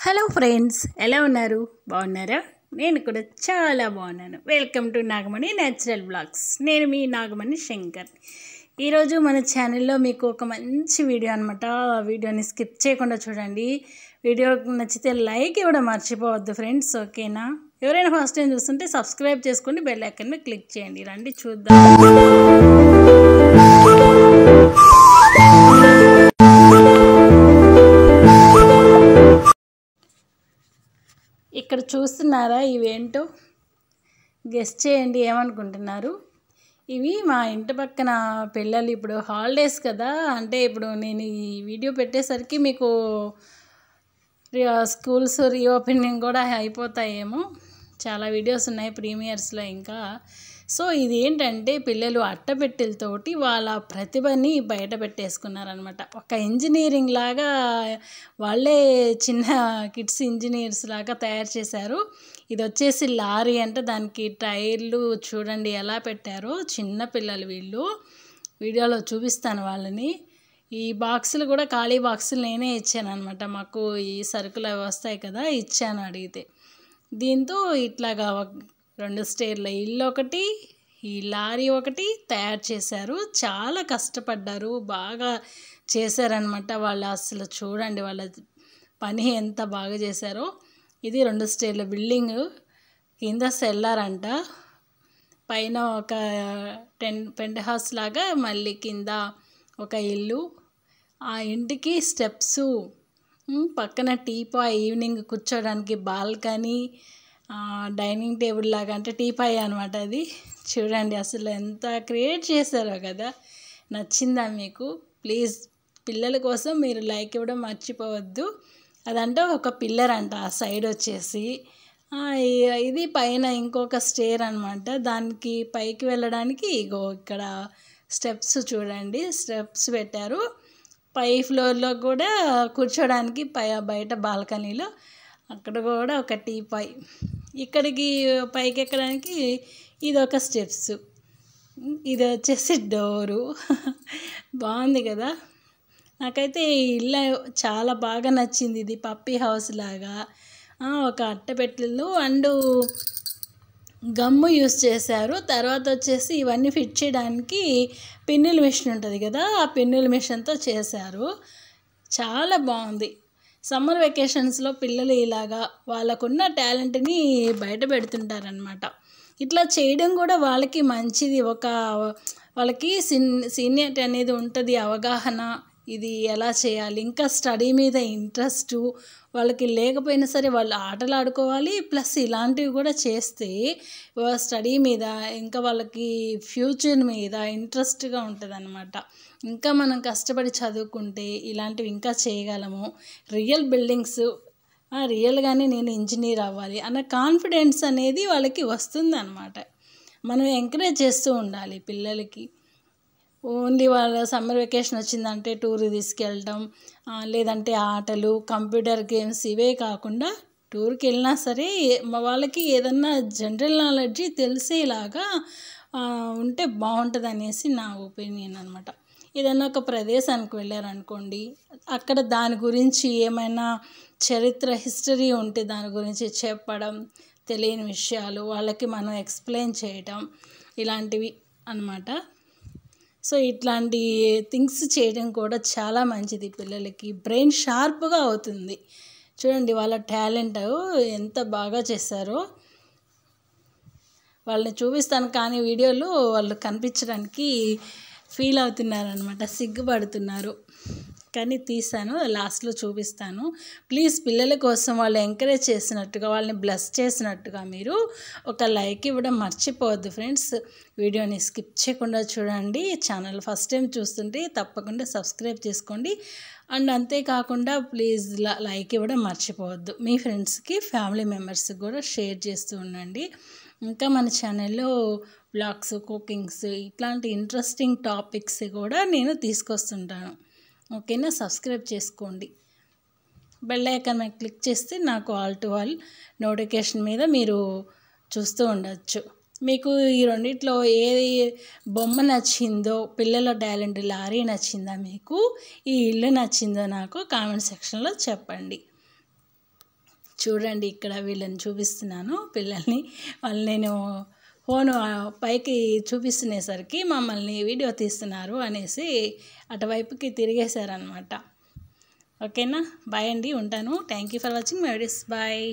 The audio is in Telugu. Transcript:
హలో ఫ్రెండ్స్, ఎలా ఉన్నారు? బాగున్నారా? నేను కూడా చాలా బాగున్నాను. Welcome to Nagamani natural blogs. నేను మీ నాగమణి శంకర్. ఈరోజు మన ఛానల్లో మీకు ఒక మంచి వీడియో అనమాట. ఆ వీడియోని స్కిప్ చేయకుండా చూడండి. వీడియో నచ్చితే లైక్ ఇవ్వడం మర్చిపోవద్దు ఫ్రెండ్స్, ఓకేనా? ఎవరైనా ఫస్ట్ టైం చూస్తుంటే సబ్స్క్రైబ్ చేసుకోండి, బెల్ ఐకాన్ మీద క్లిక్ చేయండి. రండి చూద్దాం. ఇక్కడ చూస్తున్నారా? ఇవేంటో గెస్ట్ చేయండి, ఏమనుకుంటున్నారు? ఇవి మా ఇంటి పక్కన పిల్లలు ఇప్పుడు హాలిడేస్ కదా, అంటే ఇప్పుడు నేను ఈ వీడియో పెట్టేసరికి మీకు స్కూల్స్ రీఓపెనింగ్ కూడా అయిపోతాయేమో. చాలా వీడియోస్ ఉన్నాయి ప్రీమియర్స్లో ఇంకా. సో ఇది ఏంటంటే పిల్లలు అట్టపెట్టెలతోటి వాళ్ళ ప్రతిభని బయట పెట్టేసుకున్నారనమాట. ఒక ఇంజనీరింగ్ లాగా వాళ్ళే చిన్న కిడ్స్ ఇంజనీర్స్ లాగా తయారు చేశారు. ఇది వచ్చేసి లారీ అంటే దానికి టైర్లు చూడండి ఎలా పెట్టారో. చిన్న పిల్లలు వీళ్ళు, వీడియోలో చూపిస్తాను వాళ్ళని. ఈ బాక్సులు కూడా ఖాళీ బాక్సులు నేనే ఇచ్చాను అనమాట. మాకు ఈ సరుకులు అవి వస్తాయి కదా, ఇచ్చాను అడిగితే. దీంతో ఇట్లాగా 2 స్టేర్ల ఇల్లు ఒకటి, ఈ లారీ ఒకటి తయారు చేశారు. చాలా కష్టపడ్డారు, బాగా చేశారనమాట వాళ్ళు. అసలు చూడండి వాళ్ళ పని ఎంత బాగా చేశారో. ఇది 2 స్టేర్ల బిల్డింగ్, కింద సెల్లార్ అంట, పైన ఒక పెంట్ హౌస్ లాగా, మళ్ళీ కింద ఒక ఇల్లు. ఆ ఇంటికి స్టెప్స్, పక్కన టీపాయ్, ఈవినింగ్ కూర్చోడానికి బాల్కనీ, డైనింగ్ టేబుల్ లాగా, అంటే టీపాయ్ అనమాట అది. చూడండి అసలు ఎంత క్రియేట్ చేశారో కదా. నచ్చిందా మీకు? ప్లీజ్ పిల్లల కోసం మీరు లైక్ ఇవ్వడం మర్చిపోవద్దు. అదంటే ఒక పిల్లర్ అంట ఆ సైడ్ వచ్చేసి. ఇది పైన ఇంకొక స్టేర్ అనమాట. దానికి పైకి వెళ్ళడానికి ఇగో ఇక్కడ స్టెప్స్ చూడండి, స్టెప్స్ పెట్టారు. పై ఫ్లోర్లో కూడా కూర్చోడానికి బయట బాల్కనీలో అక్కడ కూడా ఒక టీపాయ్. ఇక్కడికి పైకి ఎక్కడానికి ఇది ఒక స్టెప్స్, ఇది వచ్చేసి డోరు. బాగుంది కదా. నాకైతే ఈ ఇల్లు చాలా బాగా నచ్చింది. ఇది పప్పీ హౌస్ లాగా. ఒక అట్టపెట్టెలు అండ్ గమ్ము యూస్ చేశారు. తర్వాత వచ్చేసి ఇవన్నీ ఫిట్ చేయడానికి పిన్నుల మిషన్ ఉంటుంది కదా, ఆ పిన్నుల మిషన్తో చేశారు. చాలా బాగుంది. సమ్మర్ వెకేషన్స్లో పిల్లలు ఇలాగా వాళ్ళకున్న టాలెంట్ని బయట పెడుతుంటారనమాట. ఇట్లా చేయడం కూడా వాళ్ళకి మంచిది. వాళ్ళకి సీనియర్టీ అనేది ఉంటుంది, అవగాహన, ఇది ఎలా చేయాలి. ఇంకా స్టడీ మీద ఇంట్రెస్ట్ వాళ్ళకి లేకపోయినా సరే వాళ్ళు ఆటలు ఆడుకోవాలి, ప్లస్ ఇలాంటివి కూడా చేస్తే స్టడీ మీద ఇంకా వాళ్ళకి ఫ్యూచర్ మీద ఇంట్రెస్ట్గా ఉంటుంది అనమాట. ఇంకా మనం కష్టపడి చదువుకుంటే ఇలాంటివి ఇంకా చేయగలము. రియల్ బిల్డింగ్స్, రియల్గానే నేను ఇంజనీర్ అవ్వాలి అన్న కాన్ఫిడెన్స్ అనేది వాళ్ళకి వస్తుంది అనమాట. మనం ఎంకరేజ్ చేస్తూ ఉండాలి పిల్లలకి. ఓన్లీ వాళ్ళ సమ్మర్ వెకేషన్ వచ్చిందంటే టూర్ తీసుకెళ్ళడం, లేదంటే ఆటలు, కంప్యూటర్ గేమ్స్, ఇవే కాకుండా టూర్కి వెళ్ళినా సరే వాళ్ళకి ఏదన్నా జనరల్ నాలెడ్జ్ తెలిసేలాగా ఉంటే బాగుంటుంది అనేసి నా ఒపీనియన్ అనమాట. ఏదైనా ఒక ప్రదేశానికి వెళ్ళారనుకోండి, అక్కడ దాని గురించి ఏమైనా చరిత్ర, హిస్టరీ ఉంటే దాని గురించి చెప్పడం, తెలియని విషయాలు వాళ్ళకి మనం ఎక్స్ప్లెయిన్ చేయటం, ఇలాంటివి అన్నమాట. సో ఇట్లాంటి థింగ్స్ చేయడం కూడా చాలా మంచిది. పిల్లలకి బ్రెయిన్ షార్ప్గా అవుతుంది. చూడండి వాళ్ళ టాలెంట్ ఎంత బాగా చేశారో. వాళ్ళని చూపిస్తాను కానీ వీడియోలో వాళ్ళు కనిపించడానికి ఫీల్ అవుతున్నారనమాట, సిగ్గుపడుతున్నారు. కానీ తీసాను, లాస్ట్లో చూపిస్తాను. ప్లీజ్ పిల్లల కోసం వాళ్ళు ఎంకరేజ్ చేసినట్టుగా, వాళ్ళని బ్లెస్ చేసినట్టుగా మీరు ఒక లైక్ ఇవ్వడం మర్చిపోవద్దు ఫ్రెండ్స్. వీడియోని స్కిప్ చేయకుండా చూడండి. ఛానల్ ఫస్ట్ టైం చూస్తుంటే తప్పకుండా సబ్స్క్రైబ్ చేసుకోండి. అండ్ అంతేకాకుండా ప్లీజ్ లైక్ ఇవ్వడం మర్చిపోవద్దు. మీ ఫ్రెండ్స్కి, ఫ్యామిలీ మెంబర్స్కి కూడా షేర్ చేస్తూ ఉండండి. ఇంకా మన ఛానల్లో బ్లాగ్స్, కుకింగ్స్, ఇట్లాంటి ఇంట్రెస్టింగ్ టాపిక్స్ కూడా నేను తీసుకొస్తుంటాను, ఓకేనా? సబ్స్క్రైబ్ చేసుకోండి. బెల్ ఐకాన్ మీద క్లిక్ చేస్తే నాకు ఆల్ టు ఆల్ నోటిఫికేషన్ మీద మీరు చూస్తూ ఉండొచ్చు. మీకు ఈ రెండిట్లో ఏది బొమ్మ నచ్చిందో, పిల్లల టాలెంట్ లారీ నచ్చిందా, మీకు ఈ ఇల్లు నచ్చిందో నాకు కామెంట్ సెక్షన్లో చెప్పండి. చూడండి ఇక్కడ వీళ్ళని చూపిస్తున్నాను పిల్లల్ని. వాళ్ళు నేను ఫోను పైకి చూపిస్తునేసరికి మమ్మల్ని వీడియో తీస్తున్నారు అనేసి అటువైపుకి తిరిగేశారనమాట. ఓకేనా, బాయ్ అండి, ఉంటాను. Thank you for watching my videos. Bye.